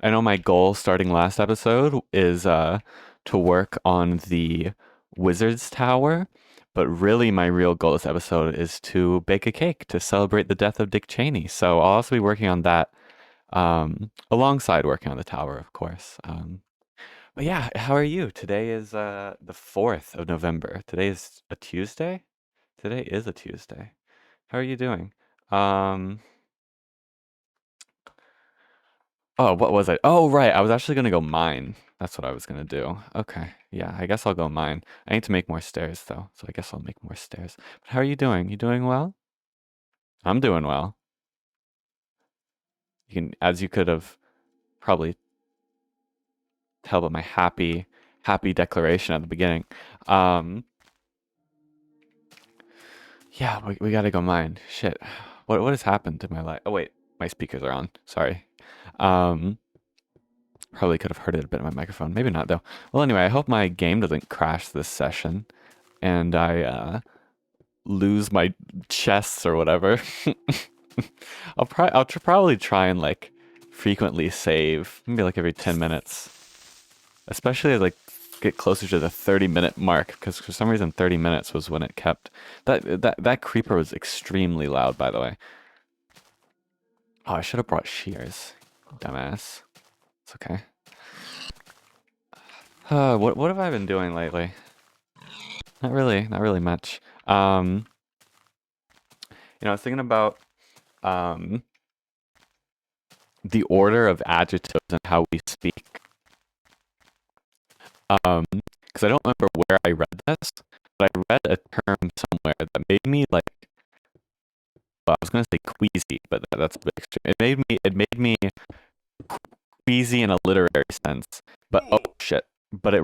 I know my goal starting last episode is to work on the Wizard's Tower, but really my real goal this episode is to bake a cake to celebrate the death of Dick Cheney. So I'll also be working on that alongside working on the tower, of course. But yeah, how are you? Today is the 4th of November. Today is a Tuesday? Today is a Tuesday. How are you doing? Um, Oh, what was I? Oh, right. I was actually gonna go mine. That's what I was gonna do. Okay. Yeah, I guess I'll go mine. I need to make more stairs though, so I guess I'll make more stairs. But how are you doing? You doing well? I'm doing well. You can, as you could have probably tell by my happy declaration at the beginning. Um, yeah, we gotta go mine. Shit. What has happened to my life? Oh wait, my speakers are on. Sorry. Um, Probably could have heard it a bit in my microphone. Maybe not though. Well, anyway, I hope my game doesn't crash this session and I lose my chests or whatever. Probably try and like frequently save, maybe like every 10 minutes, especially as like get closer to the 30-minute mark because for some reason 30 minutes was when it kept that creeper was extremely loud, by the way. Oh, I should have brought shears, dumbass. It's okay. What have I been doing lately? Not really much. I was thinking about um the order of adjectives and how we speak. Because I don't remember where I read this, but I read a term somewhere that made me like, well, I was gonna say queasy, but that's a bit extreme. It made me queasy in a literary sense. But oh shit! But it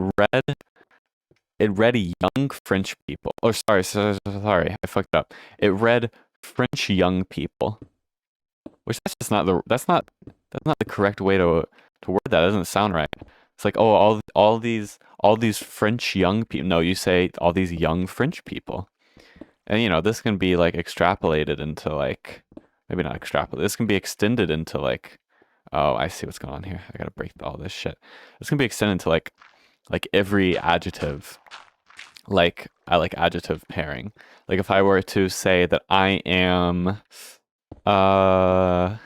read young French people. Oh, sorry, I fucked up. It read French young people, which that's not the correct way to word that. It doesn't sound right. It's like, oh, all these French young people. No, you say all these young French people. And this can be like extrapolated into like maybe not extrapolate. This can be extended into like, oh, I see what's going on here. I gotta break all this shit. This can be extended to like every adjective. Like I like adjective pairing. Like if I were to say that I am uh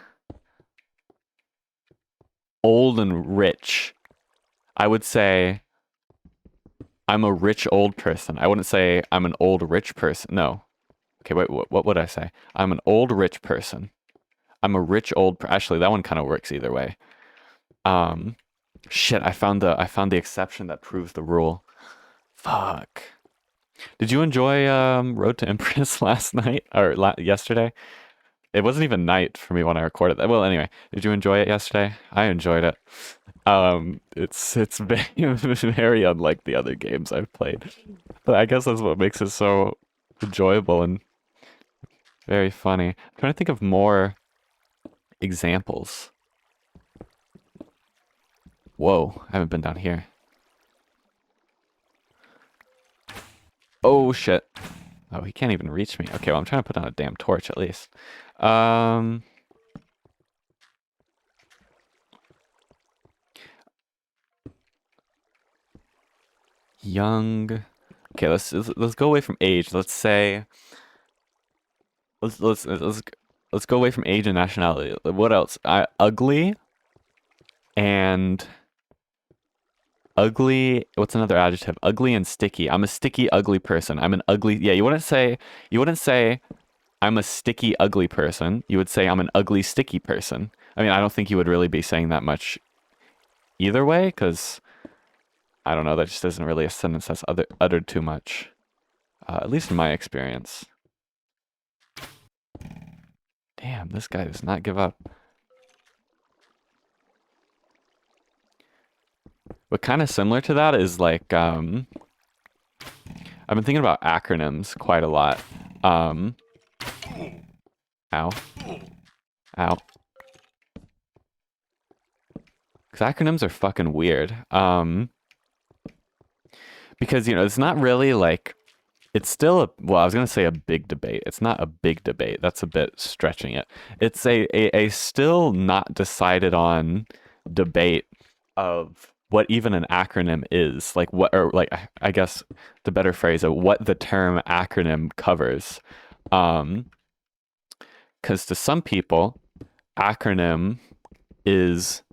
old and rich, I would say I'm a rich old person. I wouldn't say I'm an old rich person. No. Okay, wait, what would I say? I'm an old rich person. I'm a rich actually, that one kind of works either way. Um, Shit, I found the exception that proves the rule. Fuck. Did you enjoy Road to Empress last night or yesterday? It wasn't even night for me when I recorded that. Well, anyway, did you enjoy it yesterday? I enjoyed it. It's very, very unlike the other games I've played, but I guess that's what makes it so enjoyable and very funny. I'm trying to think of more examples. Whoa, I haven't been down here. Oh shit. Oh, he can't even reach me. Okay, well, I'm trying to put on a damn torch at least. Um, Young. Okay, let's go away from age. Let's say let's go away from age and nationality. What else? Ugly and ugly. What's another adjective? Ugly and sticky. I'm a sticky, ugly person. I'm an ugly. Yeah, you wouldn't say I'm a sticky, ugly person. You would say I'm an ugly, sticky person. I mean, I don't think you would really be saying that much either way, because I don't know. That just isn't really a sentence that's uttered too much, at least in my experience. Damn, this guy does not give up. But kind of similar to that is like, I've been thinking about acronyms quite a lot. Ow. Ow. Because acronyms are fucking weird. Because, it's not really like, it's still well, I was going to say a big debate. It's not a big debate. That's a bit stretching it. It's a still not decided on, debate of what even an acronym is, like what, or like I guess the better phrase of what the term acronym covers. Because to some people, acronym is,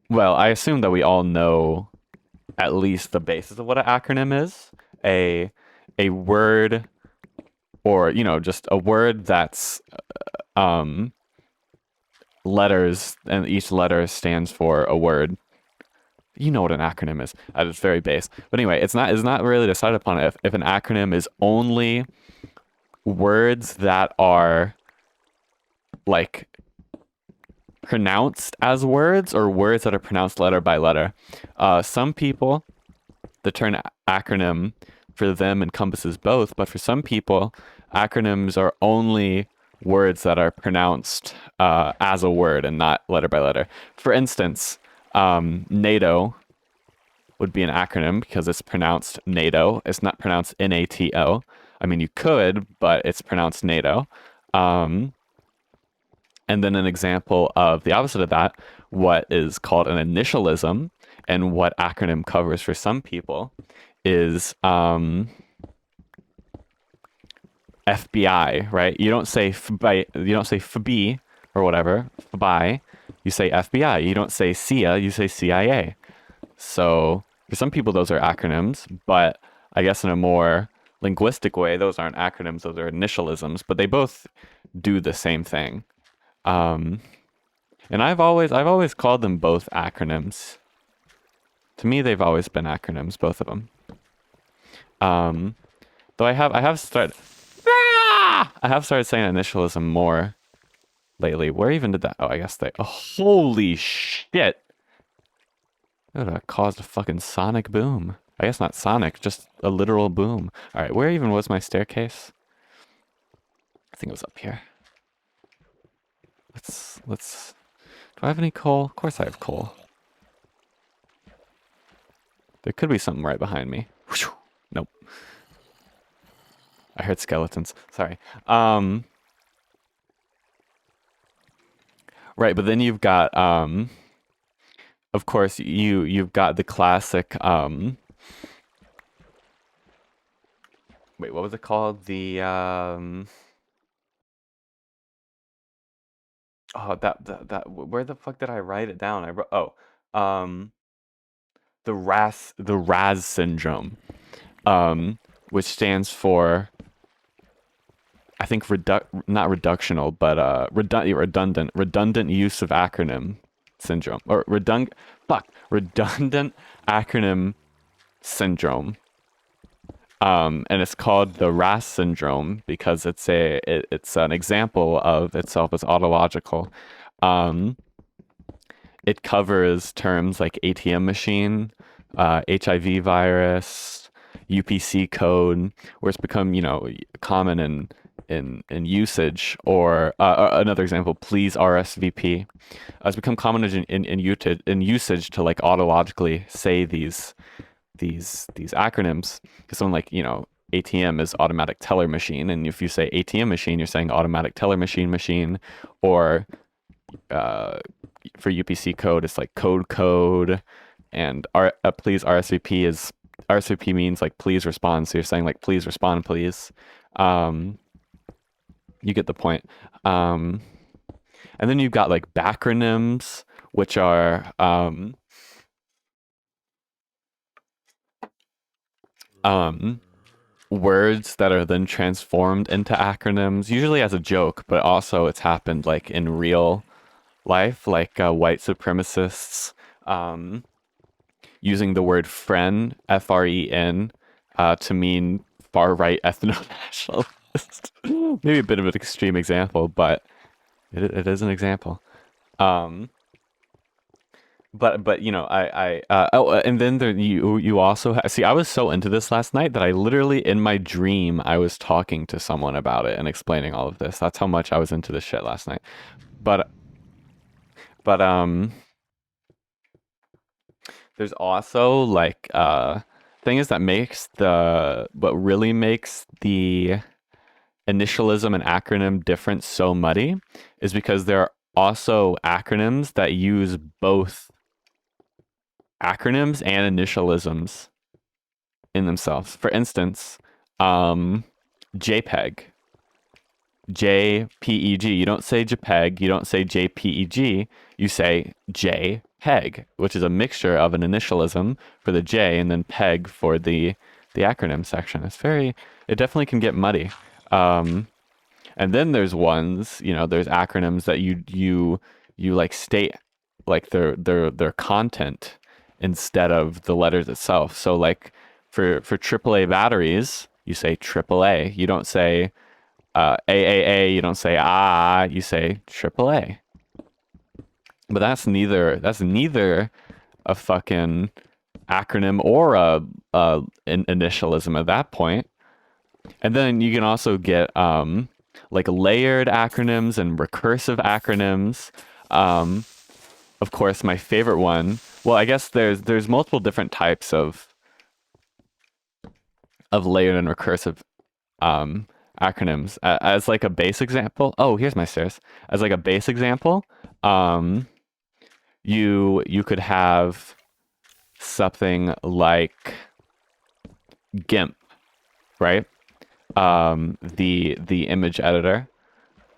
well, I assume that we all know at least the basis of what an acronym is. A word, or just a word that's um letters, and each letter stands for a word. You know what an acronym is at its very base. But anyway, it's not really decided upon if an acronym is only words that are like pronounced as words, or words that are pronounced letter by letter. Some people, the term acronym for them encompasses both, but for some people, acronyms are only words that are pronounced as a word and not letter by letter. For instance, NATO would be an acronym because it's pronounced NATO. It's not pronounced NATO. I mean, you could, but it's pronounced NATO. And then an example of the opposite of that, what is called an initialism, and what acronym covers for some people is FBI, right? You don't say FBI or whatever, FBI. You say FBI. You don't say CIA, you say CIA. So for some people, those are acronyms, but I guess in a more linguistic way, those aren't acronyms, those are initialisms, but they both do the same thing. And I've always called them both acronyms. To me, they've always been acronyms, both of them. Though I have started saying initialism more lately. Where even did that? Oh, I guess oh, holy shit! That caused a fucking sonic boom. I guess not sonic, just a literal boom. All right, where even was my staircase? I think it was up here. Let's. Do I have any coal? Of course I have coal. There could be something right behind me. Nope. I heard skeletons. Sorry. Right, but then you've got of course you've got the classic wait, what was it called? The oh, that where the fuck did I write it down? I wrote the RAS syndrome, which stands for, I think, not reductional, but redundant use of acronym syndrome, or redundant acronym syndrome. And it's called the RAS syndrome because it's an example of itself as autological. It covers terms like ATM machine, HIV virus, UPC code, where it's become common in usage, or another example, please RSVP. It's become common in usage to like autologically say these acronyms, because someone like ATM is automatic teller machine, and if you say ATM machine, you're saying automatic teller machine, or for UPC code, it's like code, and please RSVP means like please respond, so you're saying like please respond, please. You get the point. And then you've got like backronyms, which are words that are then transformed into acronyms, usually as a joke, but also it's happened like in real life, like white supremacists using the word FREN, FREN, to mean far right ethno-nationalist. Maybe a bit of an extreme example, but it is an example. But and then there, you also see, I was so into this last night that I literally, in my dream, I was talking to someone about it and explaining all of this. That's how much I was into this shit last night. But there's also like thing is that makes what really makes the initialism and acronym difference so muddy is because there also acronyms that use both acronyms and initialisms in themselves. For instance, JPEG. JPEG. You don't say JPEG, you don't say JPEG, you say JPEG, which is a mixture of an initialism for the J and then PEG for the acronym section. It definitely can get muddy. And then there's ones, there's acronyms that you like state like their content instead of the letters itself. So like for AAA batteries, you say AAA. You don't say AAA, you don't say you say AAA. But that's neither a fucking acronym or an initialism at that point. And then you can also get like layered acronyms and recursive acronyms. Of course, my favorite one. Well, I guess there's multiple different types of layered and recursive acronyms. As like a base example. Oh, here's my stairs. As like a base example, you could have something like GIMP, right? The image editor,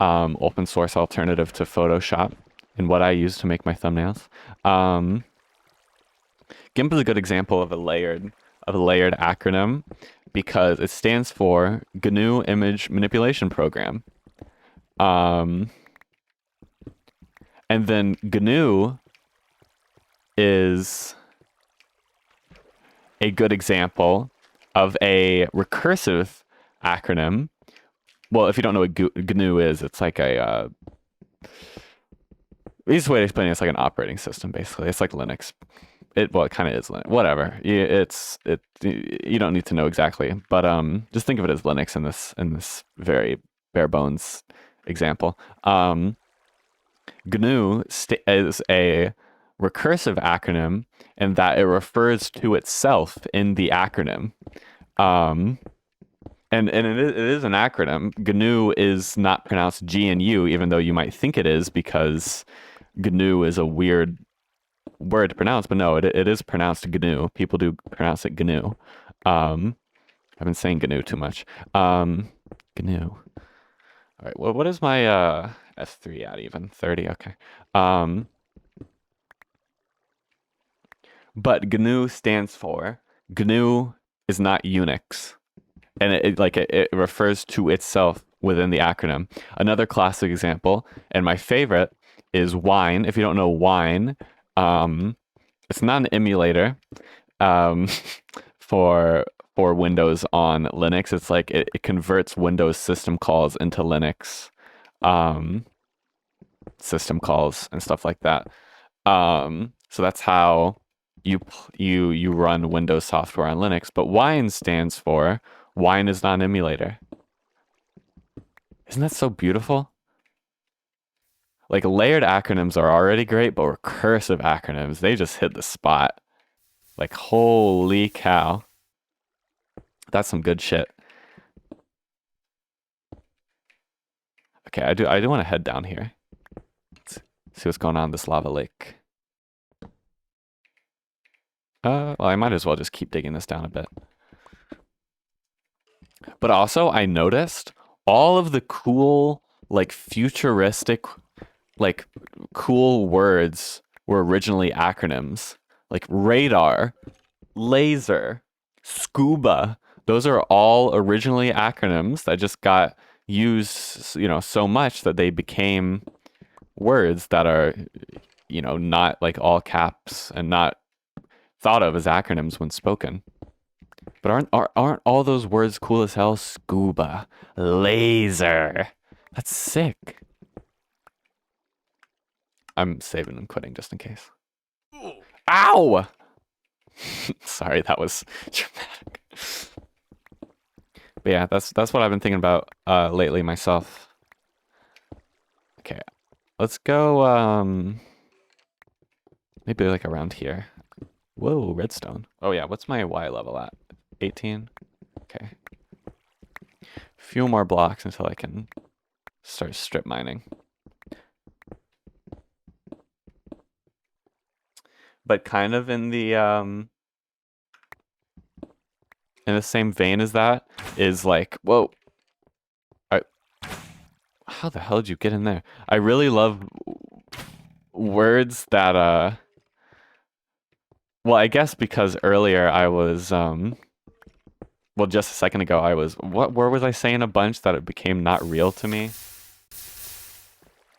open source alternative to Photoshop, and what I use to make my thumbnails. GIMP is a good example of a layered acronym because it stands for GNU Image Manipulation Program. And then GNU is a good example of a recursive acronym. Well, if you don't know what GNU is, it's like a the easiest way to explain it is like an operating system, basically. It's like Linux. It kind of is Linux. Whatever. You don't need to know exactly, but just think of it as Linux in this very bare bones example. GNU is a recursive acronym in that it refers to itself in the acronym. And it is an acronym. GNU is not pronounced GNU, even though you might think it is because GNU is a weird word to pronounce, but no, it is pronounced GNU. People do pronounce it GNU. I've been saying GNU too much. GNU. All right. Well, what is my S3 at even? 30. Okay. But GNU stands for GNU is not Unix, and it refers to itself within the acronym. Another classic example, and my favorite, is Wine. If you don't know Wine, it's not an emulator for Windows on Linux. It's like it converts Windows system calls into Linux system calls and stuff like that. So that's how you run Windows software on Linux. But Wine stands for Wine is not an emulator. Isn't that so beautiful? Like layered acronyms are already great, but recursive acronyms, they just hit the spot. Like holy cow. That's some good shit. Okay, I do want to head down here. Let's see what's going on in this lava lake. Well, I might as well just keep digging this down a bit. But also, I noticed all of the cool, like futuristic, like cool words were originally acronyms. Like radar, laser, scuba. Those are all originally acronyms that just got used, so much that they became words that are, not like all caps and not thought of as acronyms when spoken. But aren't all those words cool as hell? Scuba, laser. That's sick. I'm saving and quitting just in case. Ow! Sorry, that was dramatic. But yeah, that's what I've been thinking about lately myself. Okay, let's go maybe like around here. Whoa, redstone. Oh yeah, what's my Y level at? 18? Okay. Few more blocks until I can start strip mining. But kind of in the same vein as that is like, whoa, I, how the hell did you get in there? I really love words that well, I guess because earlier I was well, just a second ago I was, what word was I saying a bunch that it became not real to me?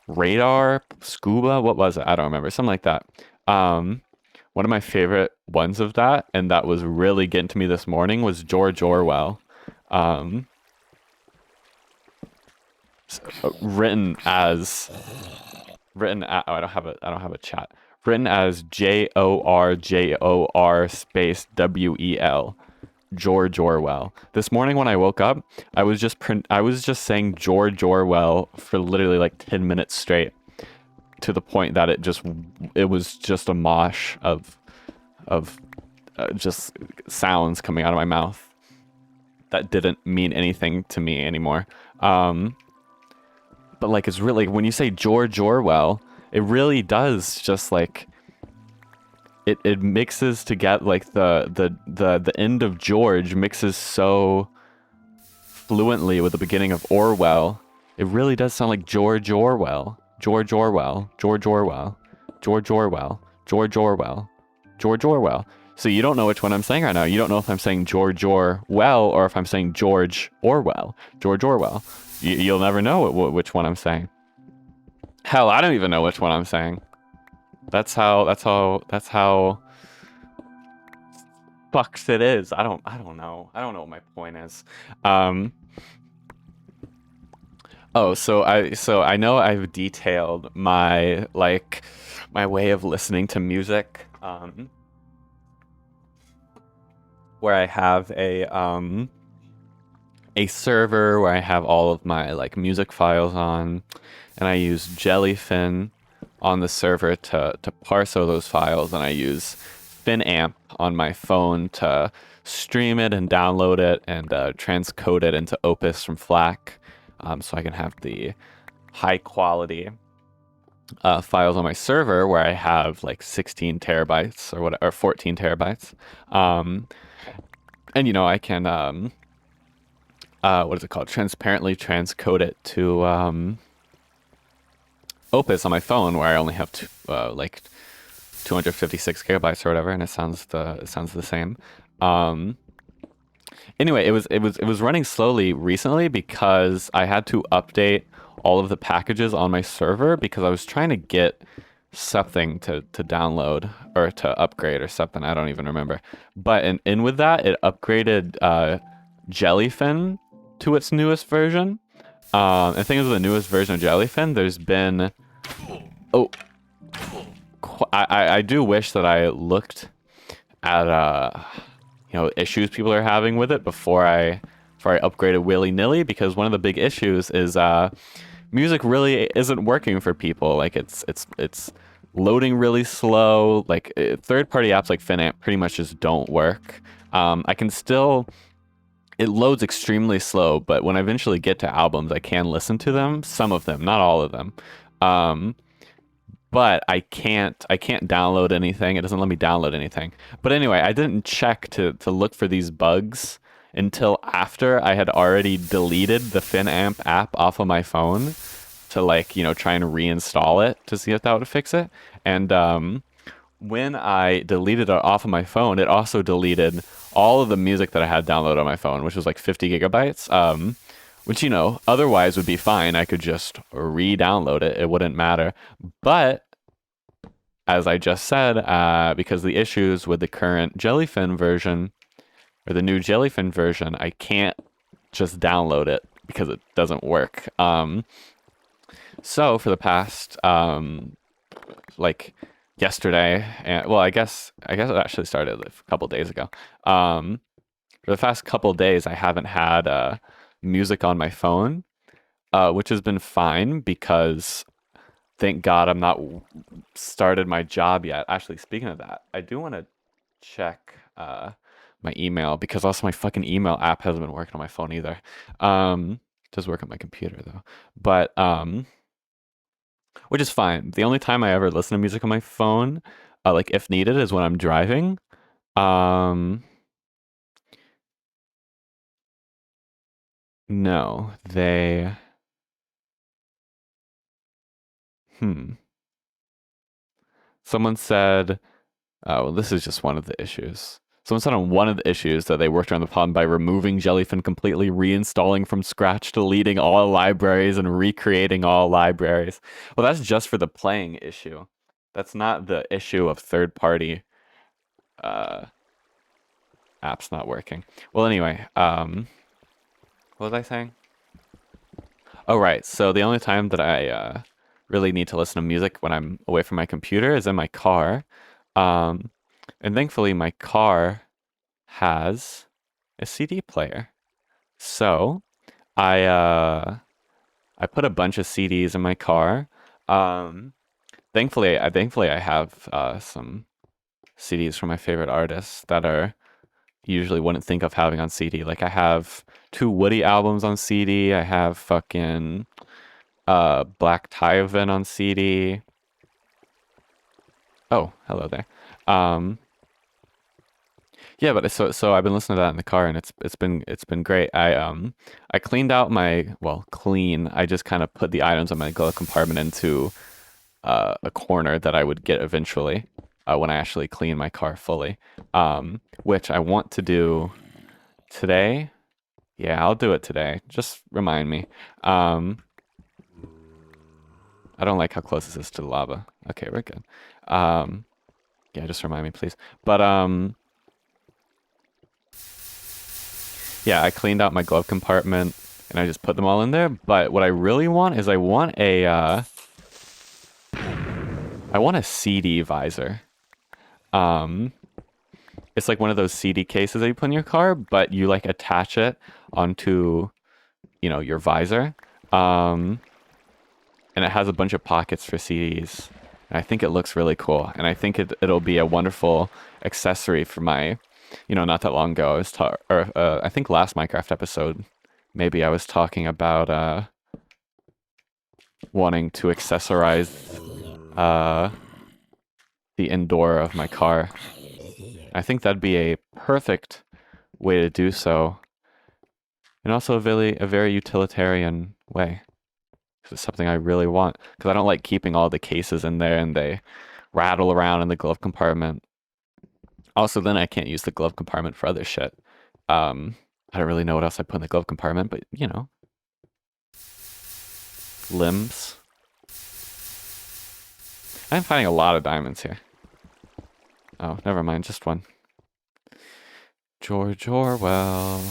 Radar, scuba, what was it? I don't remember. Something like that. Um One of my favorite ones of that, and that was really getting to me this morning, was George Orwell. Um Written as oh, I don't have a chat. Written as JORJOR space WEL. George Orwell. This morning when I woke up, I was just saying George Orwell for literally like 10 minutes straight, to the point that it was just a mosh of just sounds coming out of my mouth that didn't mean anything to me anymore. But like, it's really, when you say George Orwell, it really does just like, it mixes to get like the end of George mixes so fluently with the beginning of Orwell. It really does sound like George Orwell. George Orwell. George Orwell. George Orwell. George Orwell. George Orwell. So you don't know which one I'm saying right now. You don't know if I'm saying George Orwell or if I'm saying George Orwell. George Orwell. You'll never know which one I'm saying. Hell, I don't even know which one I'm saying. That's how fucks it is. I don't know. I don't know what my point is. Oh, so I know I've detailed my my way of listening to music, where I have a server where I have all of my like music files on, and I use Jellyfin on the server to parse all those files, and I use Finamp on my phone to stream it and download it and transcode it into Opus from FLAC, so I can have the high quality files on my server where I have like 16 terabytes or whatever, or 14 terabytes. And you know, I can what is it called? Transparently transcode it to Opus on my phone, where I only have like 256 gigabytes or whatever, and it sounds the same. Anyway, it was running slowly recently because I had to update all of the packages on my server because I was trying to get something to download or to upgrade or something. I don't even remember. But in with that, it upgraded Jellyfin to its newest version. I think it was the newest version of Jellyfin. There's been, oh, I do wish that I looked at you know, issues people are having with it before I upgraded willy nilly, because one of the big issues is music really isn't working for people. Like it's loading really slow. Like third party apps like Finamp pretty much just don't work. I can still, it loads extremely slow, but when I eventually get to albums, I can listen to them, some of them, not all of them. But I can't download anything. It doesn't let me download anything. But anyway, I didn't check to look for these bugs until after I had already deleted the Finamp app off of my phone to, like, you know, try and reinstall it to see if that would fix it. And when I deleted it off of my phone, it also deleted all of the music that I had downloaded on my phone, which was like 50 gigabytes. Which, you know, otherwise would be fine. I could just re-download it. It wouldn't matter. But as I just said, because the issues with the current Jellyfin version, or the new Jellyfin version, I can't just download it because it doesn't work. So for the past, like yesterday, and well, I guess it actually started a couple days ago. For the past couple days, I haven't had music on my phone, which has been fine because thank God I'm not started my job yet. Actually, speaking of that, I do want to check my email, because also my fucking email app hasn't been working on my phone either. It does work on my computer though, but which is fine. The only time I ever listen to music on my phone like if needed is when I'm driving. No, they. Hmm. Someone said, oh, well, this is just one of the issues. Someone said on one of the issues that they worked around the problem by removing Jellyfin completely, reinstalling from scratch, deleting all libraries, and recreating all libraries. Well, that's just for the playing issue. That's not the issue of third-party uh, apps not working. Well, anyway, what was I saying? Oh, right. So the only time that I really need to listen to music when I'm away from my computer is in my car. Um, and thankfully, my car has a CD player. So I put a bunch of CDs in my car. Um, thankfully I have some CDs from my favorite artists that are usually wouldn't think of having on CD. Like I have two Woody albums on CD. I have fucking Black Tyven on CD. Oh, hello there. Um, yeah, but so I've been listening to that in the car, and it's been great. I cleaned out my well clean. I just kind of put the items in my glove compartment into a corner that I would get eventually when I actually clean my car fully. Which I want to do today. Yeah, I'll do it today. Just remind me. Um, I don't like how close this is to the lava. Okay, we're good. Um, yeah, just remind me, please. But yeah, I cleaned out my glove compartment and I just put them all in there. But what I really want is I want a CD visor. Um, it's like one of those CD cases that you put in your car, but you like attach it onto, your visor. Um, and it has a bunch of pockets for CDs. And I think it looks really cool. And I think it'll be a wonderful accessory for my, not that long ago, I think last Minecraft episode, maybe I was talking about wanting to accessorize the indoor of my car. I think that'd be a perfect way to do so, and also a very utilitarian way. It's something I really want because I don't like keeping all the cases in there and they rattle around in the glove compartment. Also, then I can't use the glove compartment for other shit. I don't really know what else I put in the glove compartment, but limbs. I'm finding a lot of diamonds here. Oh, never mind, just one. George Orwell.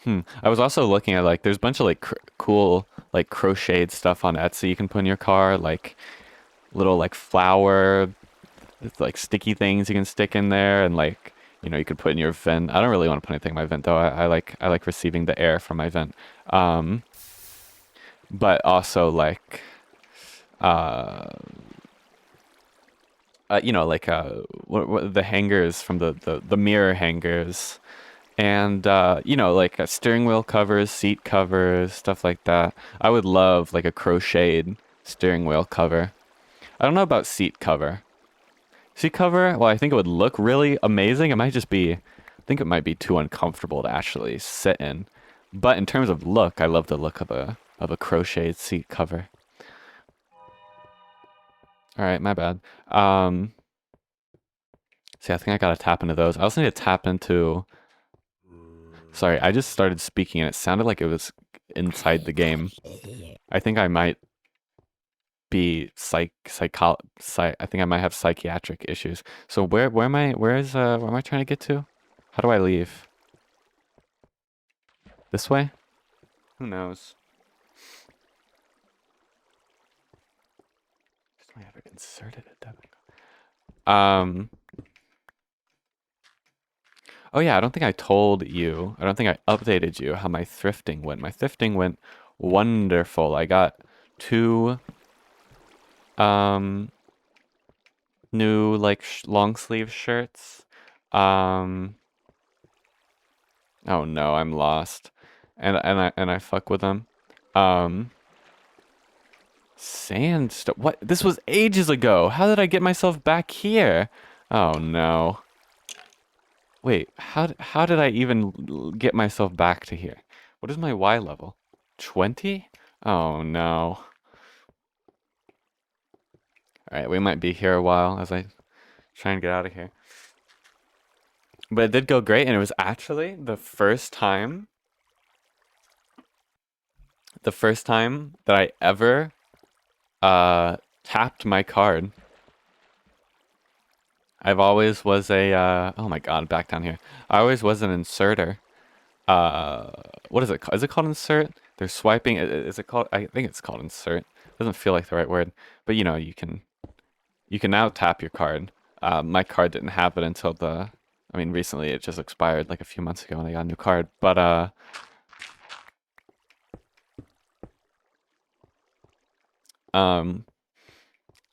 I was also looking at there's a bunch of cool crocheted stuff on Etsy you can put in your car, like little flower, sticky things you can stick in there, and you could put in your vent. I don't really want to put anything in my vent though. I like receiving the air from my vent. But also uh, the hangers from the mirror hangers. And steering wheel covers, seat covers, stuff like that. I would love a crocheted steering wheel cover. I don't know about seat cover. Seat cover, well, I think it would look really amazing. I think it might be too uncomfortable to actually sit in. But in terms of look, I love the look of a crocheted seat cover. All right, my bad. See, I think I gotta tap into those. I also need to tap into. Sorry, I just started speaking and it sounded like it was inside the game. I think I might be I think I might have psychiatric issues. So where am I trying to get to? How do I leave? This way? Who knows? Just I ever inserted it. Oh yeah, I don't think I told you. I don't think I updated you how my thrifting went. My thrifting went wonderful. I got two new long sleeve shirts. Oh no, I'm lost. And I fuck with them. Sandstone. What? This was ages ago. How did I get myself back here? Oh no. Wait, how did I even get myself back to here? What is my Y level? 20? Oh no. Alright, we might be here a while as I try and get out of here. But it did go great, and it was actually the first time that I ever tapped my card. I've always was a oh my god, back down here. I always was an inserter. What is it called? Is it called insert? They're swiping. Is it called? I think it's called insert. Doesn't feel like the right word, but you know, you can now tap your card. My card didn't have it until I mean, recently it just expired like a few months ago and I got a new card. But yeah,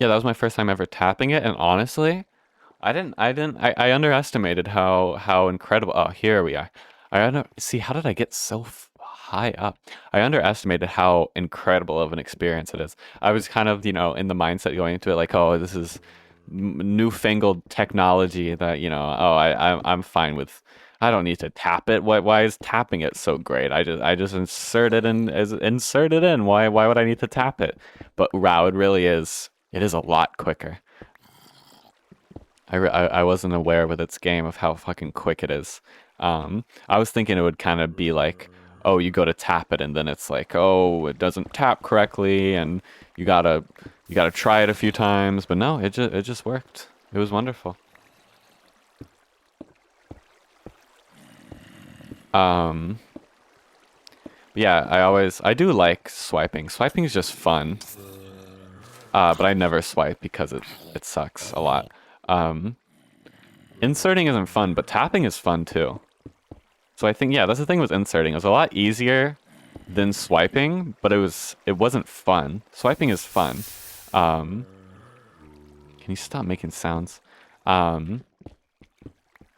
that was my first time ever tapping it, and honestly, I underestimated how incredible. Oh, here we are. See, how did I get so high up? I underestimated how incredible of an experience it is. I was kind of, you know, in the mindset going into it like, oh, this is newfangled technology that, you know, oh, I'm fine with. I don't need to tap it. Why is tapping it so great? I just insert it in as insert it in. Why would I need to tap it? But wow, it really is. It is a lot quicker. I wasn't aware with its game of how fucking quick it is. I was thinking it would kind of be like, oh, you go to tap it and then it's like, oh, it doesn't tap correctly and you gotta try it a few times. But no, it just worked. It was wonderful. Yeah, I do like swiping. Swiping is just fun. But I never swipe because it sucks a lot. Inserting isn't fun, but tapping is fun too. So I think, yeah, that's the thing with inserting. It was a lot easier than swiping, but it wasn't fun. Swiping is fun. Can you stop making sounds?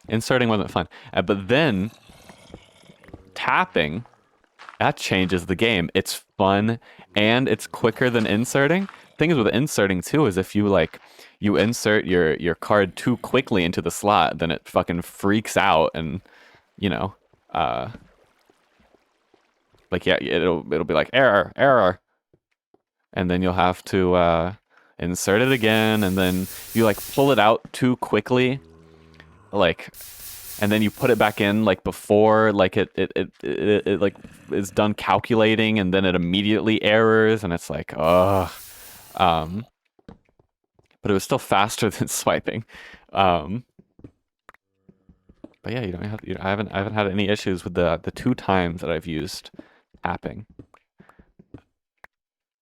Inserting wasn't fun. But then tapping, that changes the game. It's fun and it's quicker than inserting. Thing is with inserting too is if you insert your card too quickly into the slot, then it fucking freaks out and you know, like yeah, it'll be like error, and then you'll have to insert it again, and then you like pull it out too quickly, like, and then you put it back in like before like it like is done calculating, and then it immediately errors, and it's like ugh. But it was still faster than swiping. But yeah, you don't have. I haven't had any issues with the 2 times that I've used tapping.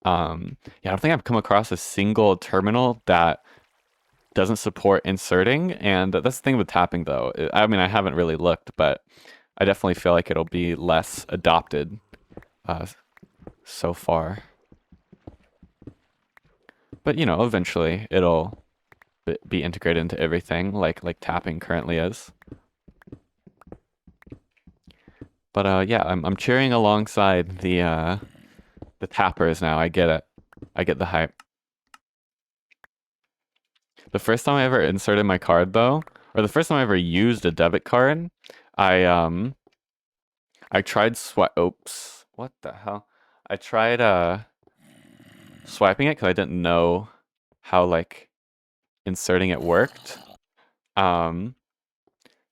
Yeah, I don't think I've come across a single terminal that doesn't support inserting, and that's the thing with tapping though. I mean, I haven't really looked, but I definitely feel like it'll be less adopted so far. But you know, eventually it'll be integrated into everything, like tapping currently is. But yeah, I'm cheering alongside the tappers now. I get it. I get the hype. The first time I ever inserted my card though, or the first time I ever used a debit card, I tried oops. What the hell? I tried swiping it because I didn't know how like inserting it worked.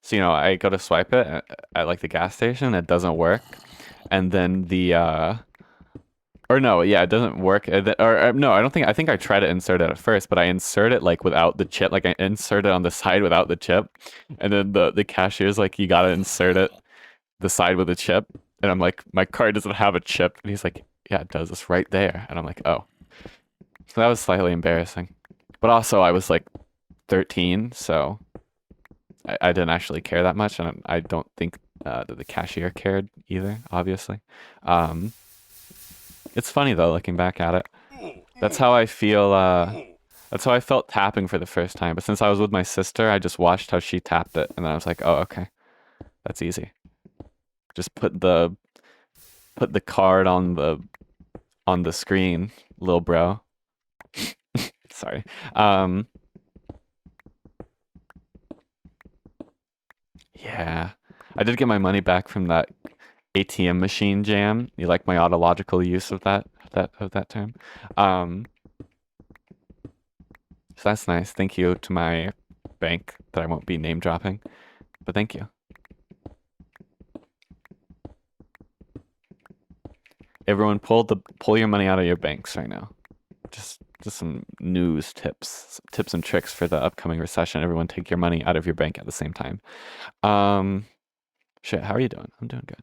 So you know, I go to swipe it at like the gas station, it doesn't work, and then or no, yeah, it doesn't work. Or no, I think I tried to insert it at first, but I insert it like without the chip. Like I insert it on the side without the chip, and then the cashier's like, you gotta insert it the side with the chip, and I'm like, my card doesn't have a chip, and he's like, yeah, it does. It's right there, and I'm like, oh. So that was slightly embarrassing, but also I was like 13, so I didn't actually care that much, and I don't think that the cashier cared either. Obviously. It's funny though, looking back at it. That's how I feel. That's how I felt tapping for the first time. But since I was with my sister, I just watched how she tapped it, and then I was like, "Oh, okay, that's easy. Just put the card on the on the screen, little bro. Sorry. Um, yeah, I did get my money back from that ATM machine jam. You like my autological use of that term? Um, so that's nice. Thank you to my bank that I won't be name dropping, but thank you. Everyone, pull your money out of your banks right now. Just some news tips and tricks for the upcoming recession. Everyone, take your money out of your bank at the same time. Shit, how are you doing? I'm doing good.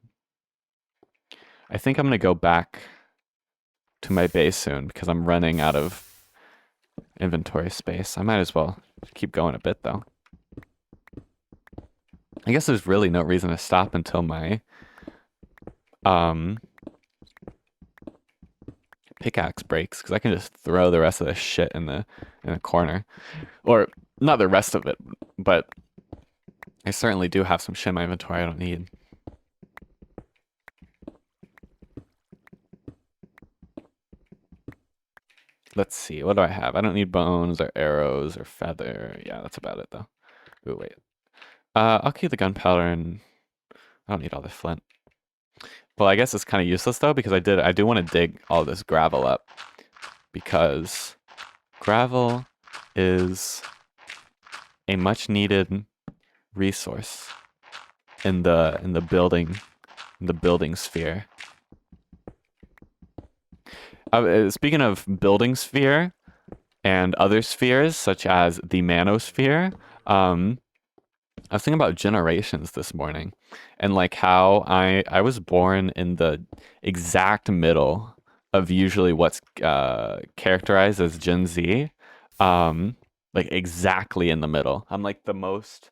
I think I'm gonna go back to my base soon because I'm running out of inventory space. I might as well keep going a bit though. I guess there's really no reason to stop until my pickaxe breaks because I can just throw the rest of this shit in the corner, or not the rest of it, but I certainly do have some shit in my inventory I don't need. Let's see, what do I have? I don't need bones or arrows or feather. Yeah, that's about it though. Ooh, wait. I'll keep the gunpowder and I don't need all the flint. Well, I guess it's kind of useless though because I do want to dig all this gravel up because gravel is a much needed resource in the building sphere. Speaking of building sphere and other spheres such as the manosphere, I was thinking about generations this morning and like how I was born in the exact middle of usually what's characterized as Gen Z, like exactly in the middle. I'm like the most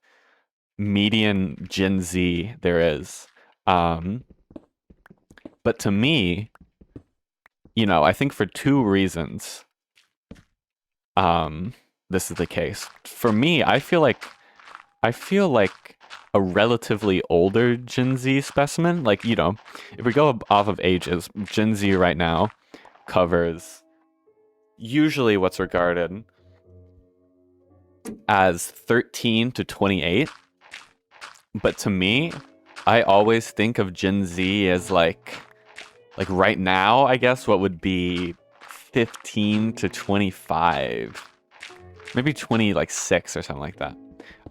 median Gen Z there is. But to me, I think for two reasons, this is the case. For me, I feel like a relatively older Gen Z specimen. Like, if we go off of ages, Gen Z right now covers usually what's regarded as 13 to 28. But to me, I always think of Gen Z as like right now, I guess, what would be 15 to 25. Maybe 26 or something like that.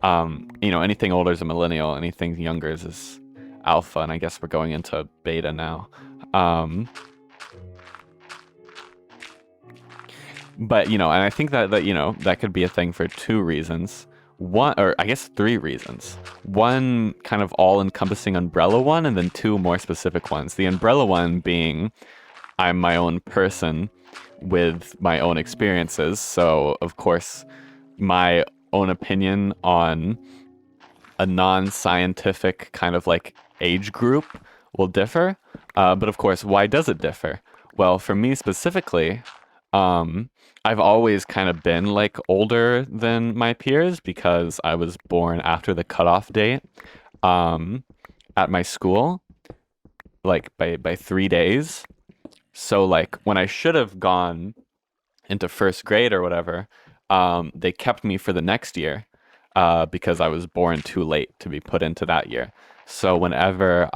Anything older is a millennial, anything younger is alpha, and I guess we're going into beta now. But and I think that could be a thing for two reasons. One, or I guess three reasons. One kind of all-encompassing umbrella one, and then two more specific ones. The umbrella one being I'm my own person with my own experiences, so of course my own opinion on a non-scientific kind of like age group will differ. But of course, why does it differ? Well, for me specifically, I've always kind of been like older than my peers because I was born after the cutoff date at my school, like by 3 days. So like when I should have gone into first grade or whatever, they kept me for the next year because I was born too late to be put into that year. So whenever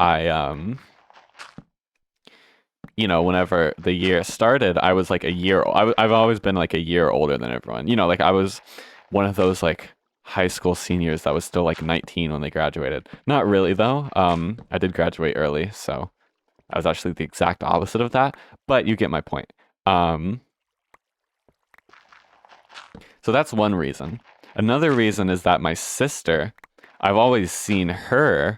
whenever the year started, I was like a year. I've always been like a year older than everyone. Like I was one of those like high school seniors that was still like 19 when they graduated. Not really though. I did graduate early, so I was actually the exact opposite of that. But you get my point. So that's one reason. Another reason is that my sister, I've always seen her.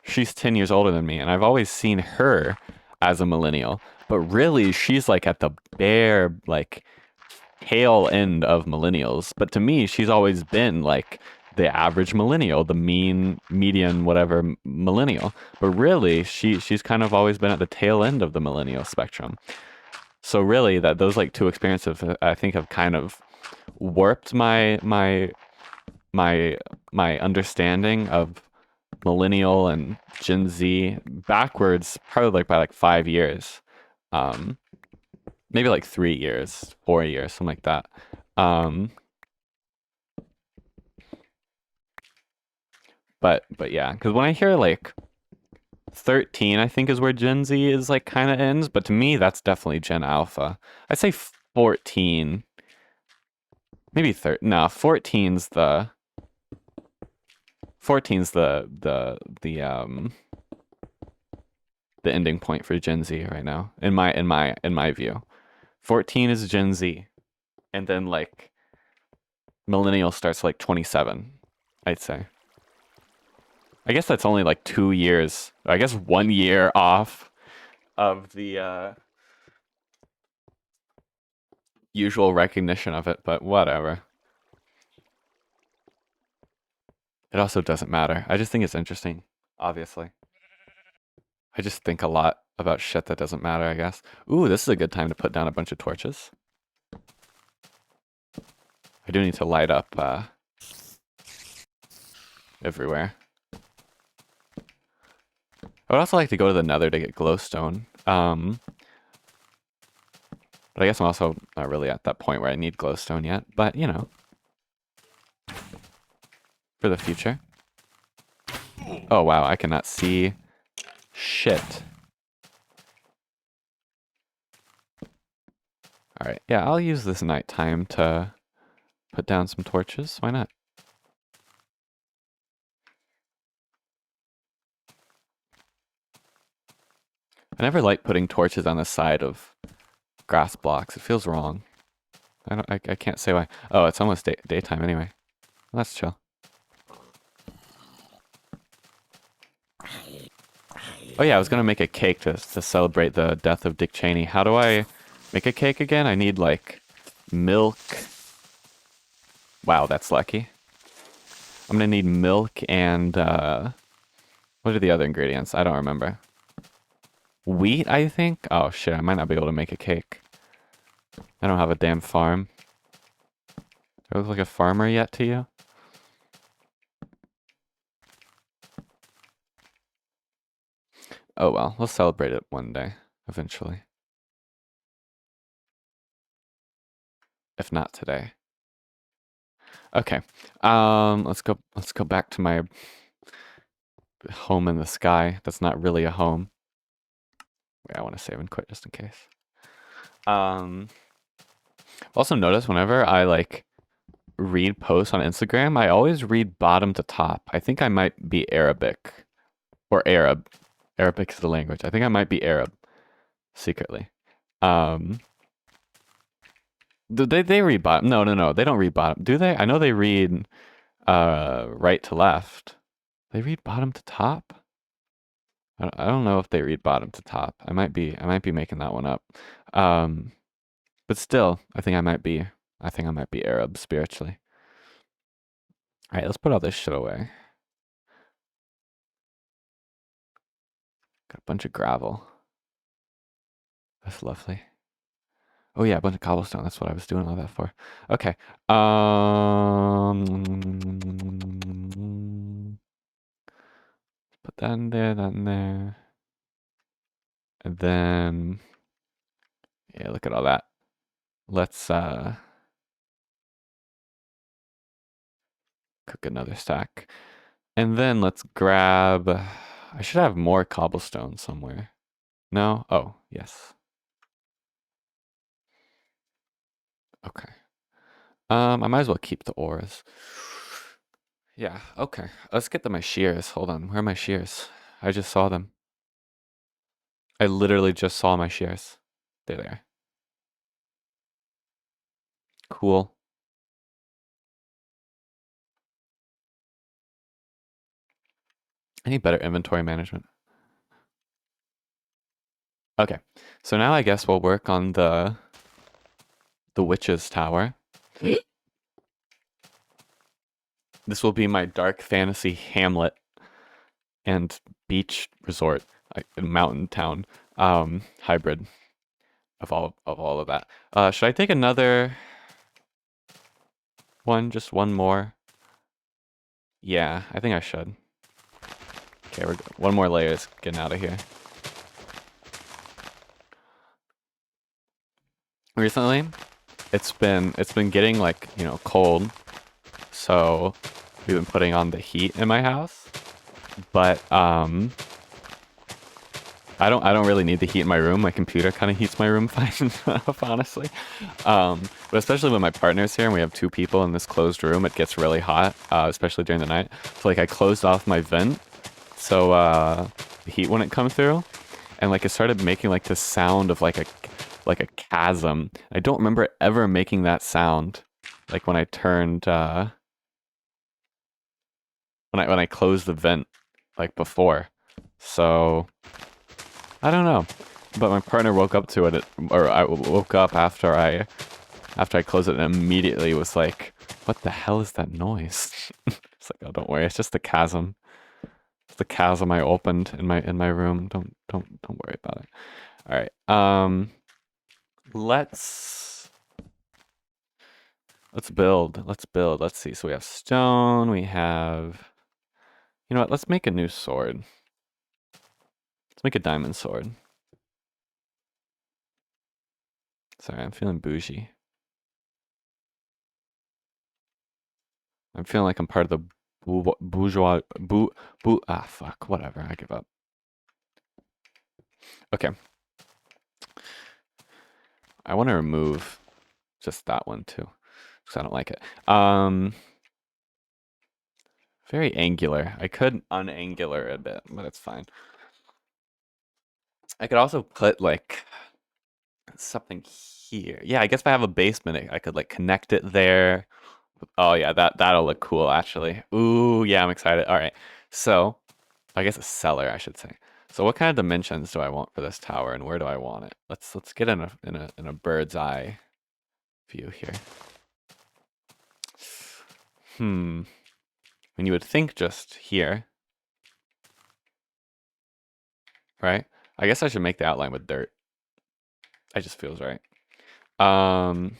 She's 10 years older than me, and I've always seen her as a millennial. But really, she's like at the bare, like, tail end of millennials. But to me, she's always been like the average millennial, the median, whatever millennial. But really, she's kind of always been at the tail end of the millennial spectrum. So really, that those like two experiences, I think, have kind of warped my understanding of millennial and Gen Z backwards, probably like by like 5 years. Maybe like 3 years, 4 years, something like that. But yeah, because when I hear like 13, I think is where Gen Z is like kind of ends, but to me that's definitely Gen Alpha. I'd say 14, maybe 13. No, 14's the ending point for Gen Z right now in my view. 14 is Gen Z, and then like millennial starts like 27, I'd say. I guess that's only like 2 years. I guess 1 year off of the usual recognition of it, but whatever. It also doesn't matter. I just think it's interesting, obviously. I just think a lot about shit that doesn't matter, I guess. Ooh, this is a good time to put down a bunch of torches. I do need to light up everywhere. I would also like to go to the Nether to get glowstone. But I guess I'm also not really at that point where I need glowstone yet. But, you know, for the future. Oh, wow, I cannot see shit. Alright, yeah, I'll use this nighttime to put down some torches. Why not? I never like putting torches on the side of grass blocks. It feels wrong. I can't say why. Oh, it's almost daytime anyway. Well, that's chill. Oh yeah, I was gonna make a cake to celebrate the death of Dick Cheney. How do I make a cake again? I need like milk. Wow, that's lucky. I'm gonna need milk and what are the other ingredients? I don't remember. Wheat, I think? Oh shit, I might not be able to make a cake. I don't have a damn farm. Do I look like a farmer yet to you? Oh well, we'll celebrate it one day, eventually. If not today. Okay. Let's go back to my home in the sky. That's not really a home. Wait, I want to save and quit just in case. Also notice whenever I like read posts on Instagram, I always read bottom to top. I think I might be Arabic or Arab. Arabic is the language. I think I might be Arab secretly. Do they read bottom? No. They don't read bottom. Do they? I know they read right to left. They read bottom to top? I don't know if they read bottom to top. I might be making that one up. But still, I think I might be Arab spiritually. All right, let's put all this shit away. Got a bunch of gravel. That's lovely. Oh yeah, a bunch of cobblestone. That's what I was doing all that for. Okay. Put that in there, that in there. And then yeah, look at all that. Let's cook another stack. And then let's grab I should have more cobblestone somewhere. No? Oh, yes. Okay. I might as well keep the ores. Yeah, okay. Let's get to my shears. Hold on. Where are my shears? I just saw them. I literally just saw my shears. There they are. Cool. I need better inventory management. Okay. So now I guess we'll work on the witch's tower. This will be my dark fantasy hamlet and beach resort, like mountain town, hybrid of all of that. Should I take another one? Just one more? Yeah, I think I should. Okay, one more layer is getting out of here. recently it's been getting like, cold, so we've been putting on the heat in my house. But I don't really need the heat in my room. My computer kind of heats my room fine enough, honestly. But especially when my partner's here and we have two people in this closed room, it gets really hot, especially during the night. So like I closed off my vent so the heat wouldn't come through, and like it started making like the sound of like a chasm. I don't remember ever making that sound like when I turned when I closed the vent like before. So I don't know. But my partner woke up to it, or I woke up after I closed it, and immediately was like, "What the hell is that noise?" It's like, "Oh, don't worry, it's just the chasm. It's the chasm I opened in my room. Don't worry about it." All right. Let's let's build. Let's build. Let's see. So we have stone. We have. You know what? Let's make a new sword. Let's make a diamond sword. Sorry, I'm feeling bougie. I'm feeling like I'm part of the bourgeois fuck, whatever, I give up. Okay. I want to remove just that one too, because I don't like it. Very angular. I could unangular a bit, but it's fine. I could also put like something here. Yeah, I guess if I have a basement, I could like connect it there. Oh yeah, that'll look cool actually. Ooh, yeah, I'm excited. All right. So, I guess a cellar, I should say. So what kind of dimensions do I want for this tower, and where do I want it? Let's get in a bird's eye view here. Hmm. And you would think just here, right? I guess I should make the outline with dirt. That just feels right. Um,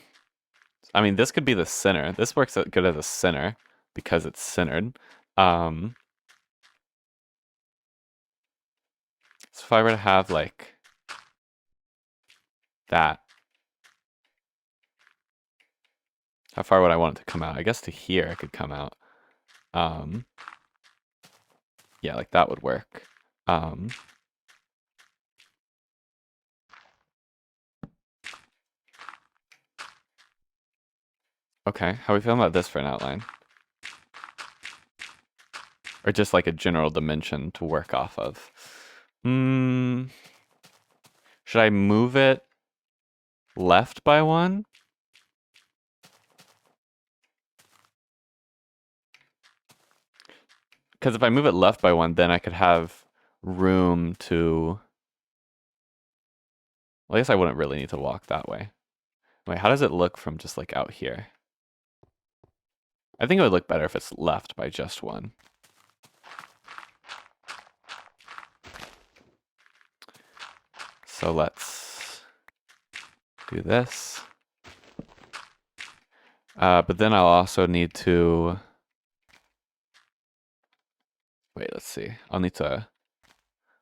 I mean, this could be the center. This works good as a center because it's centered. So if I were to have like that, how far would I want it to come out? I guess to here it could come out. Um, yeah, like that would work. Um, okay, how are we feeling about this for an outline? Or just like a general dimension to work off of? Hmm. Should I move it left by one? Because if I move it left by one, then I could have room to... Well, I guess I wouldn't really need to walk that way. Wait, how does it look from just like out here? I think it would look better if it's left by just one. So let's do this. But then I'll also need to... Wait, let's see. I'll need to... At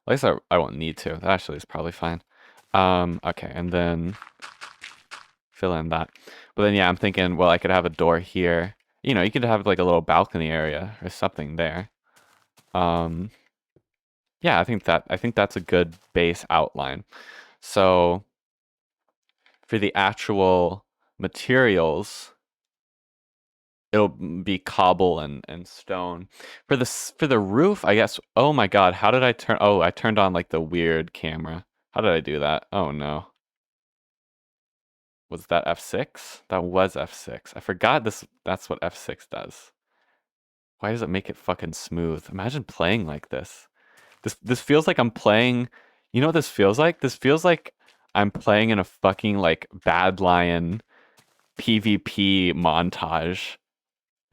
least I won't need to. That actually is probably fine. Okay, and then fill in that. But then, yeah, I'm thinking, well, I could have a door here. You know, you could have like a little balcony area or something there. Yeah, I think that's a good base outline. So for the actual materials, it'll be cobble and stone. For the roof, I guess. Oh my God, how did I turn? Oh, I turned on like the weird camera. How did I do that? Oh no. Was that F6? That was F6. I forgot that's what F6 does. Why does it make it fucking smooth? Imagine playing like this. This feels like I'm playing. You know what this feels like? This feels like I'm playing in a fucking like Bad Lion PvP montage.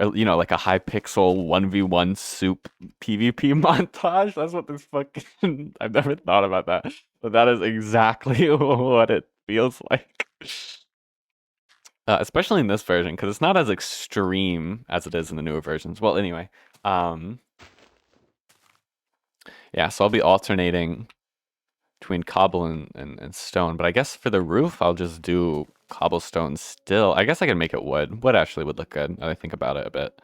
Or, like a Hypixel 1v1 soup PvP montage. That's what this fucking I've never thought about that. But that is exactly what it feels like. Especially in this version, because it's not as extreme as it is in the newer versions. Well, anyway, yeah, so I'll be alternating between cobble and stone, but I guess for the roof, I'll just do cobblestone still. I guess I can make it wood. Wood actually would look good, now that I think about it a bit.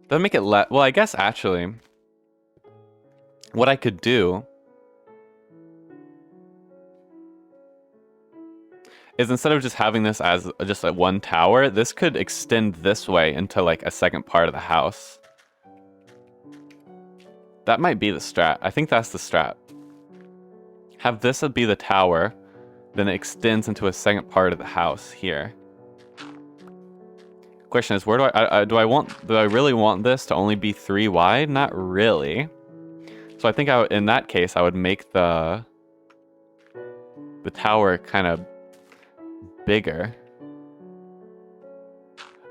Doesn't make it well, I guess actually, what I could do is instead of just having this as just a one tower, this could extend this way into like a second part of the house. That might be the strat. I think that's the strat. Have this be the tower, then it extends into a second part of the house here. Question is, where do I really want this to only be 3 wide? Not really. So I think in that case, I would make the tower kind of bigger.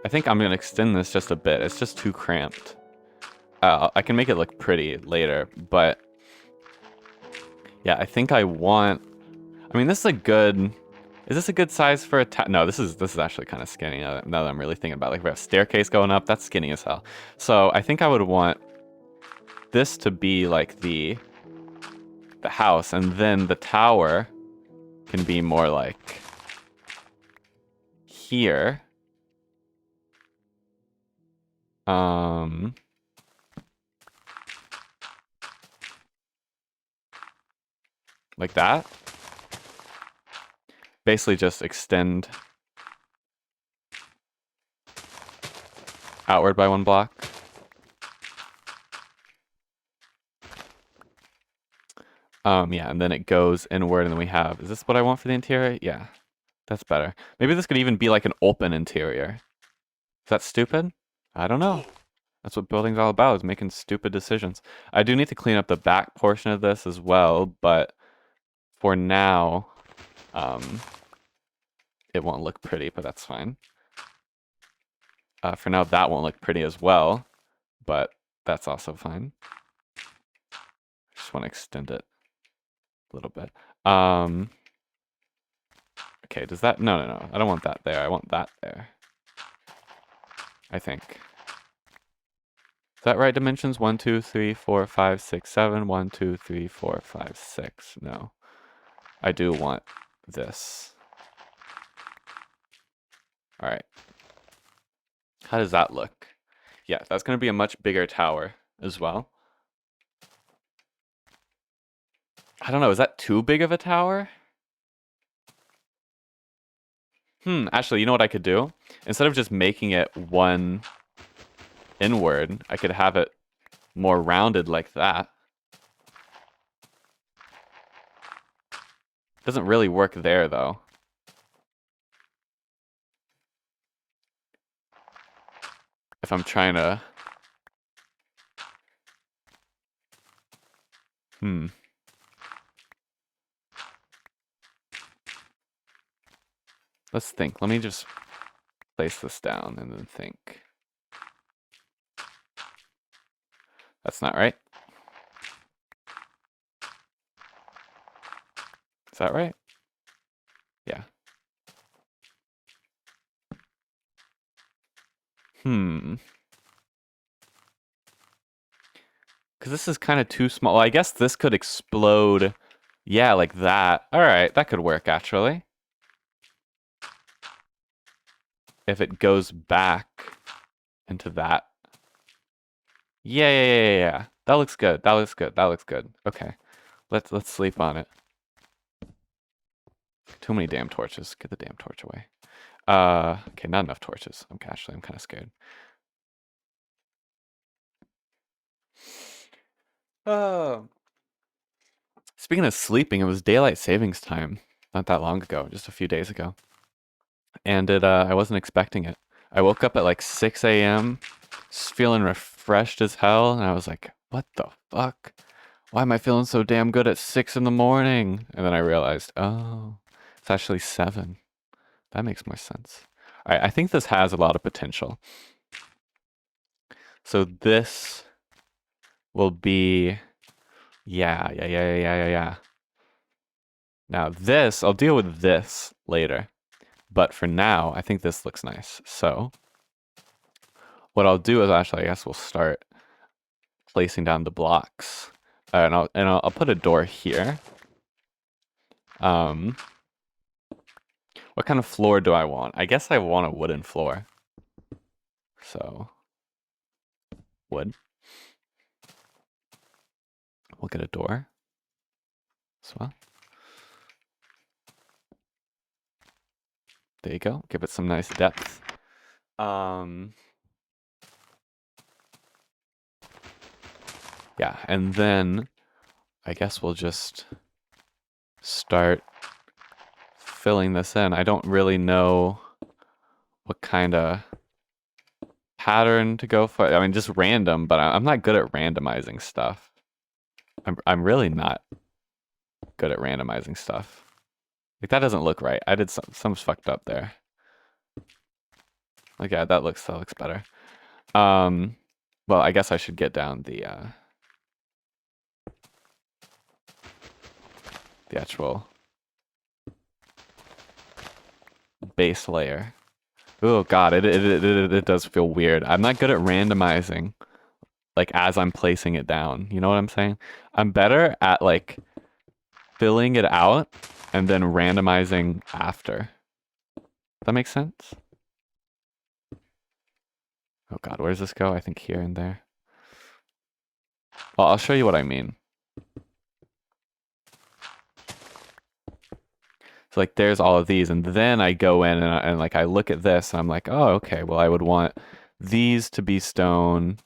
I think I'm gonna extend this just a bit. It's just too cramped. I can make it look pretty later, but yeah, I think I want. I mean, this is a good. Is this a good size for a no, this is actually kind of skinny now that I'm really thinking about it. Like, we have staircase going up, that's skinny as hell. So I think I would want this to be like the house, and then the tower can be more like here. Like that. Basically just extend outward by 1 block. Yeah, and then it goes inward, and then we have, is this what I want for the interior? Yeah, that's better. Maybe this could even be like an open interior. Is that stupid? I don't know. That's what building's all about, is making stupid decisions. I do need to clean up the back portion of this as well, but for now, it won't look pretty, but that's fine. For now, that won't look pretty as well, but that's also fine. Just want to extend it a little bit. Okay, does that... No. I don't want that there. I want that there. I think. Is that right dimensions? 1, 2, 3, 4, 5, 6, 7. 1, 2, 3, 4, 5, 6. No. I do want this. All right. How does that look? Yeah, that's going to be a much bigger tower as well. I don't know. Is that too big of a tower? Actually, you know what I could do? Instead of just making it one inward, I could have it more rounded like that. Doesn't really work there, though. If I'm trying to... Let's think. Let me just place this down and then think. That's not right. Is that right? Yeah. Because this is kind of too small. Well, I guess this could explode. Yeah, like that. All right, that could work, actually. If it goes back into that. Yeah. That looks good. That looks good. Okay. Let's sleep on it. Too many damn torches. Get the damn torch away. Okay, not enough torches. I'm kind of scared. Speaking of sleeping, it was daylight savings time not that long ago, just a few days ago. And I wasn't expecting it. I woke up at like 6 a.m. feeling refreshed as hell, and I was like, what the fuck? Why am I feeling so damn good at 6 in the morning? And then I realized, oh, it's actually 7. That makes more sense. All right, I think this has a lot of potential. So this will be, yeah. Now this, I'll deal with this later. But for now, I think this looks nice. So what I'll do is actually, I guess we'll start placing down the blocks. And I'll put a door here. Um, what kind of floor do I want? I guess I want a wooden floor. So, wood. We'll get a door as well. There you go. Give it some nice depth. Yeah, and then I guess we'll just start filling this in. I don't really know what kind of pattern to go for. I mean, just random, but I'm not good at randomizing stuff. I'm really not good at randomizing stuff. Like, that doesn't look right. I did some's fucked up there. Like, yeah, that looks better. Well, I guess I should get down the actual base layer. Oh god, it does feel weird. I'm not good at randomizing, like, as I'm placing it down. You know what I'm saying? I'm better at, like, filling it out and then randomizing after. Does that make sense? Oh god, where does this go? I think here and there. Well, I'll show you what I mean. So, like, there's all of these, and then I go in and like, I look at this, and I'm like, oh, okay, well, I would want these to be stone,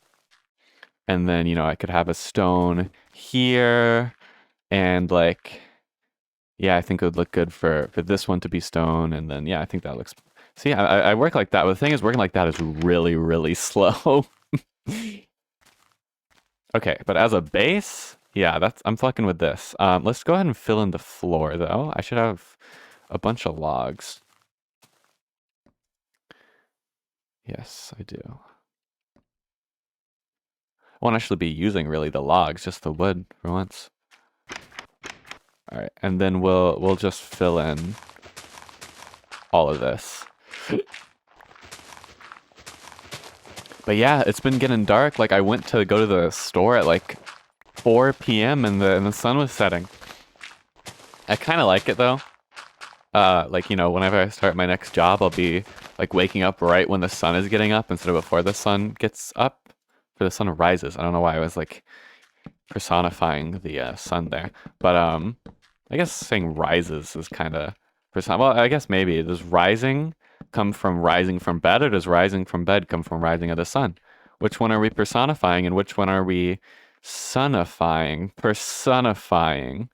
and then, you know, I could have a stone here, and, like, yeah, I think it would look good for this one to be stone, and then, yeah, I think that looks... See, I work like that, but the thing is, working like that is really, really slow. Okay, but as a base, yeah, I'm fucking with this. Let's go ahead and fill in the floor, though. I should have a bunch of logs. Yes, I do. I won't actually be using really the logs, just the wood for once. All right, and then we'll just fill in all of this. But yeah, it's been getting dark. Like, I went to go to the store at like 4 p.m. and the sun was setting. I kind of like it though. Like, you know, whenever I start my next job, I'll be like waking up right when the sun is getting up instead of before the sun gets up. For the sun rises. I don't know why I was like personifying the sun there, but I guess saying rises is kind of person. Well, I guess maybe does rising come from rising from bed, or does rising from bed come from rising of the sun? Which one are we personifying, and which one are we sunifying? Personifying.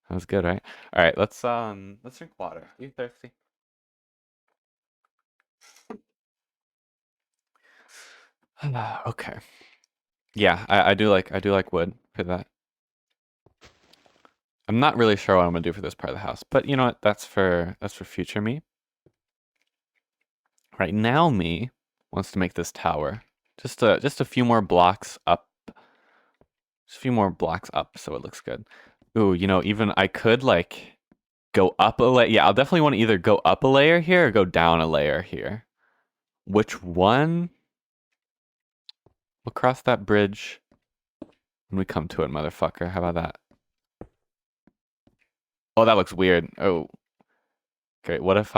That was good, right? All right, let's drink water. Are you thirsty? Okay. Yeah, I do like wood for that. I'm not really sure what I'm gonna do for this part of the house, but you know what? That's for future me. Right now, me wants to make this tower just a few more blocks up, just a few more blocks up, so it looks good. Ooh, you know, even I could like go up a layer. Yeah, I'll definitely want to either go up a layer here or go down a layer here. Which one? We'll cross that bridge when we come to it, motherfucker. How about that? Oh, that looks weird. Oh, okay. What if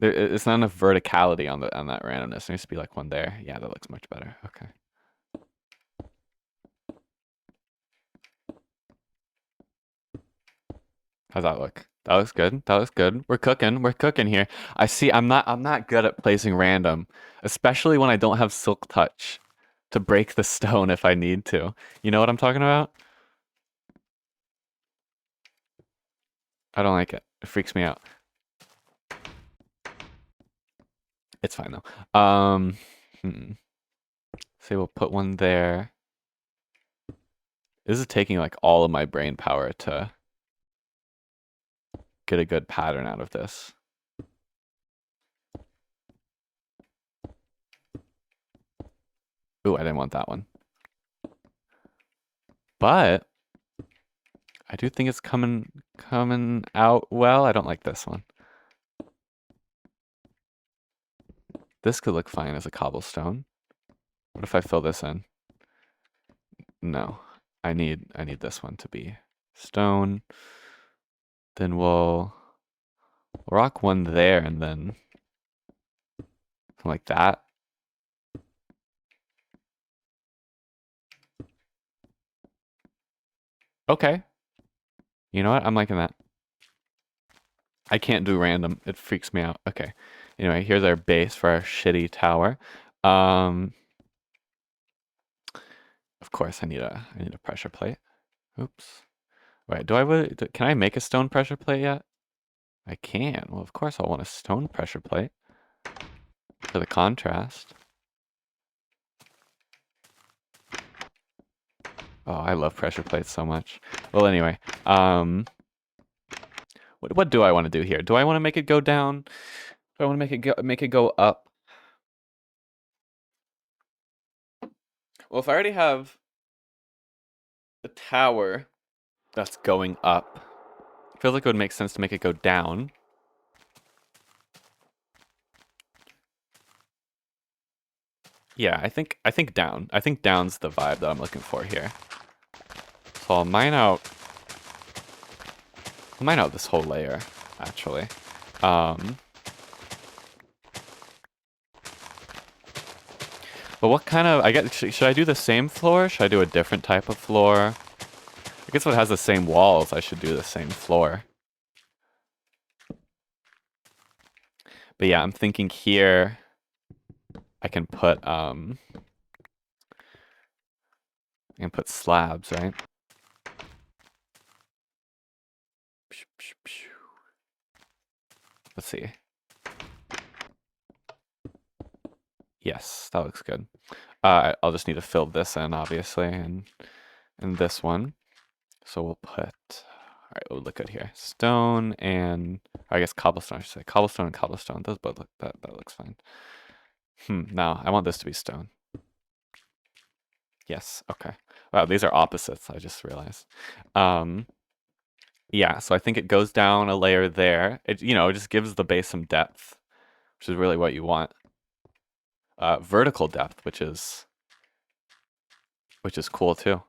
it's not enough verticality on that randomness. There needs to be like one there. Yeah, that looks much better. Okay. How's that look? That looks good. That looks good. We're cooking. We're cooking here. I see. I'm not good at placing random, especially when I don't have silk touch to break the stone if I need to. You know what I'm talking about? I don't like it. It freaks me out. It's fine though. Say we'll put one there. This is taking like all of my brain power to get a good pattern out of this. Ooh, I didn't want that one. But I do think it's coming out well. I don't like this one. This could look fine as a cobblestone. What if I fill this in? No. I need this one to be stone. Then we'll rock one there and then like that. Okay. You know what? I'm liking that. I can't do random. It freaks me out. Okay. Anyway, here's our base for our shitty tower. Of course I need a pressure plate. Oops. Right, can I make a stone pressure plate yet? I can. Well, of course I'll want a stone pressure plate for the contrast. Oh, I love pressure plates so much. Well, anyway, what do I want to do here? Do I want to make it go down? Do I want to make it go up? Well, if I already have the tower that's going up, it feels like it would make sense to make it go down. Yeah, I think down. I think down's the vibe that I'm looking for here. So I'll mine out this whole layer, actually. But what kind of, should I do the same floor? Should I do a different type of floor? I guess if it has the same walls, I should do the same floor. But yeah, I'm thinking here I can put slabs, right? Let's see. Yes, that looks good. I'll just need to fill this in, obviously, and this one. So we'll put, all right, we'll look good here. Stone and, I guess cobblestone, I should say. Cobblestone and cobblestone. Those both look, that looks fine. Now, I want this to be stone. Yes, okay. Wow, these are opposites, I just realized. Yeah, so I think it goes down a layer there. It just gives the base some depth, which is really what you want. Vertical depth, which is cool too.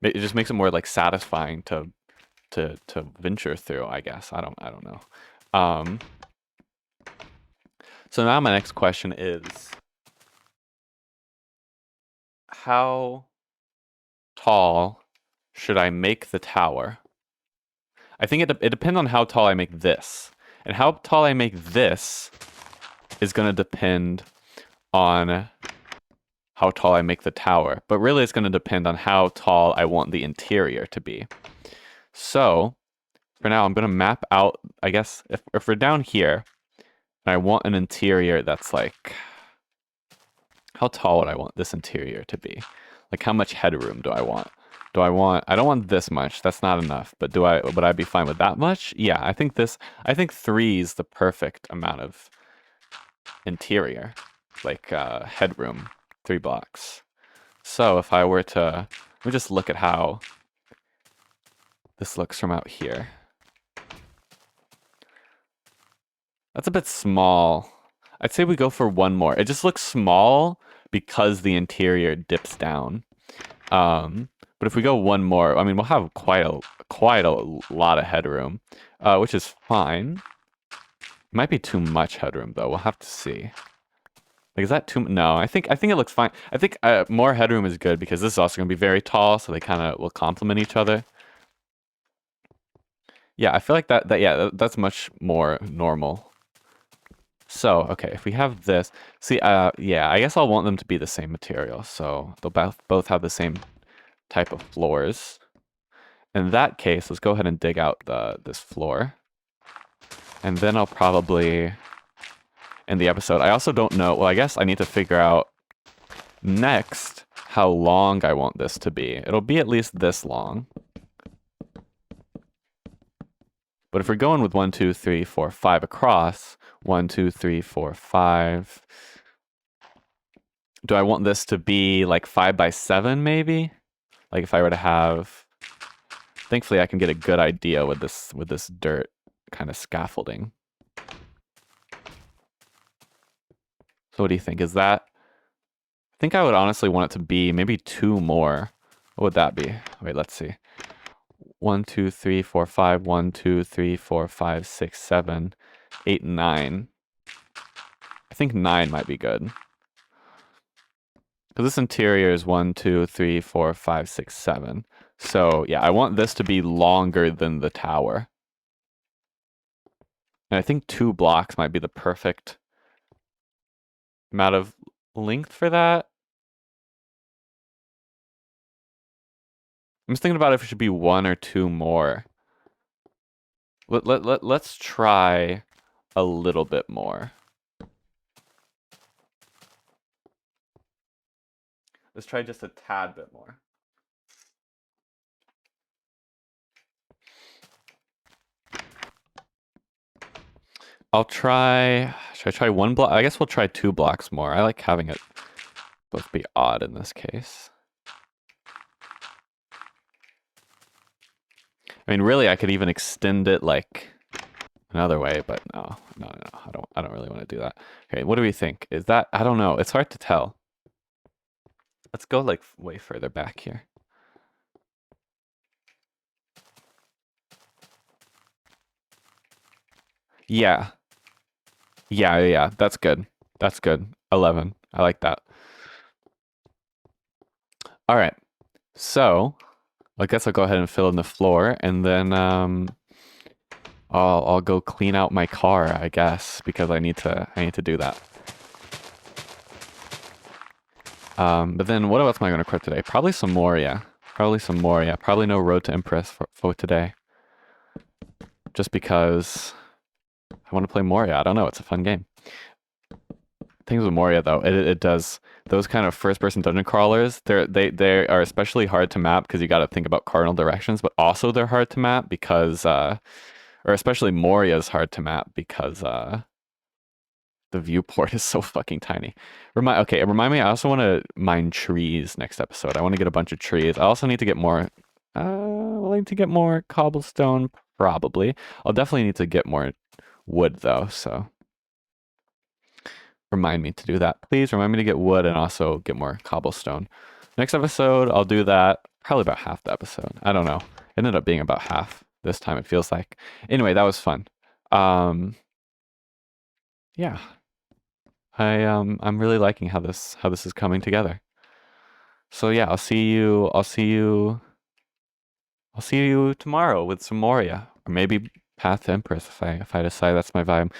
It just makes it more like satisfying to venture through, I guess. I don't know. So now my next question is, how tall should I make the tower? I think it depends on how tall I make this. And how tall I make this is going to depend on how tall I make the tower. But really, it's going to depend on how tall I want the interior to be. So, for now, I'm going to map out, I guess, if we're down here, and I want an interior that's like, how tall would I want this interior to be? Like, how much headroom do I want? I don't want this much. That's not enough. But would I be fine with that much? Yeah, I think 3 is the perfect amount of interior, like headroom, 3 blocks. So if I were to, let me just look at how this looks from out here. That's a bit small. I'd say we go for one more. It just looks small because the interior dips down. But if we go one more, I mean, we'll have quite a lot of headroom, which is fine. Might be too much headroom though. We'll have to see. Like, is that too? No, I think it looks fine. I think more headroom is good because this is also gonna be very tall, so they kind of will complement each other. Yeah, I feel like that's much more normal. So, okay, if we have this, see, yeah, I guess I'll want them to be the same material, so they'll both have the same type of floors. In that case, let's go ahead and dig out this floor. And then I'll probably end the episode. I also don't know, well, I guess I need to figure out next how long I want this to be. It'll be at least this long. But if we're going with 1, 2, 3, 4, 5 across, 1, 2, 3, 4, 5. Do I want this to be like 5 by 7 maybe? Like if I were to have, thankfully I can get a good idea with this dirt kind of scaffolding. So what do you think? Is that, I think I would honestly want it to be maybe 2 more. What would that be? Wait, let's see. 1, 2, 3, 4, 5. 1, 2, 3, 4, 5, 6, 7, 8, 9. I think 9 might be good. Because this interior is 1, 2, 3, 4, 5, 6, 7. So yeah, I want this to be longer than the tower. And I think 2 blocks might be the perfect amount of length for that. I'm just thinking about if it should be 1 or 2 more. Let's try a little bit more. Let's try just a tad bit more. I'll try. Should I try 1 block? I guess we'll try 2 blocks more. I like having it both be odd in this case. I mean, really, I could even extend it like another way, but no. I don't really want to do that. Okay, what do we think? Is that? I don't know. It's hard to tell. Let's go like way further back here. Yeah. Yeah. That's good. That's good. 11. I like that. All right. So, I guess I'll go ahead and fill in the floor, and then I'll go clean out my car, I guess, because I need to do that. But then what else am I going to equip today? Probably some more, yeah. Probably some more, yeah. Probably no Road to Empress for today. Just because I want to play Moria. I don't know. It's a fun game. Things with Moria, though, it does... Those kind of first-person dungeon crawlers, they are especially hard to map because you got to think about cardinal directions, but also they're hard to map because... or especially Moria is hard to map because... the viewport is so fucking tiny. Remind me, I also want to mine trees next episode. I want to get a bunch of trees. I also need to get more... I'll need to get more cobblestone, probably. I'll definitely need to get more wood, though, so... Remind me to do that. Please remind me to get wood and also get more cobblestone. Next episode, I'll do that. Probably about half the episode. I don't know. It ended up being about half this time, it feels like. Anyway, that was fun. Yeah. I'm really liking how this is coming together. So yeah, I'll see you tomorrow with some Moria. Or maybe Path to Empress if I decide that's my vibe.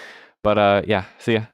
But yeah, see ya.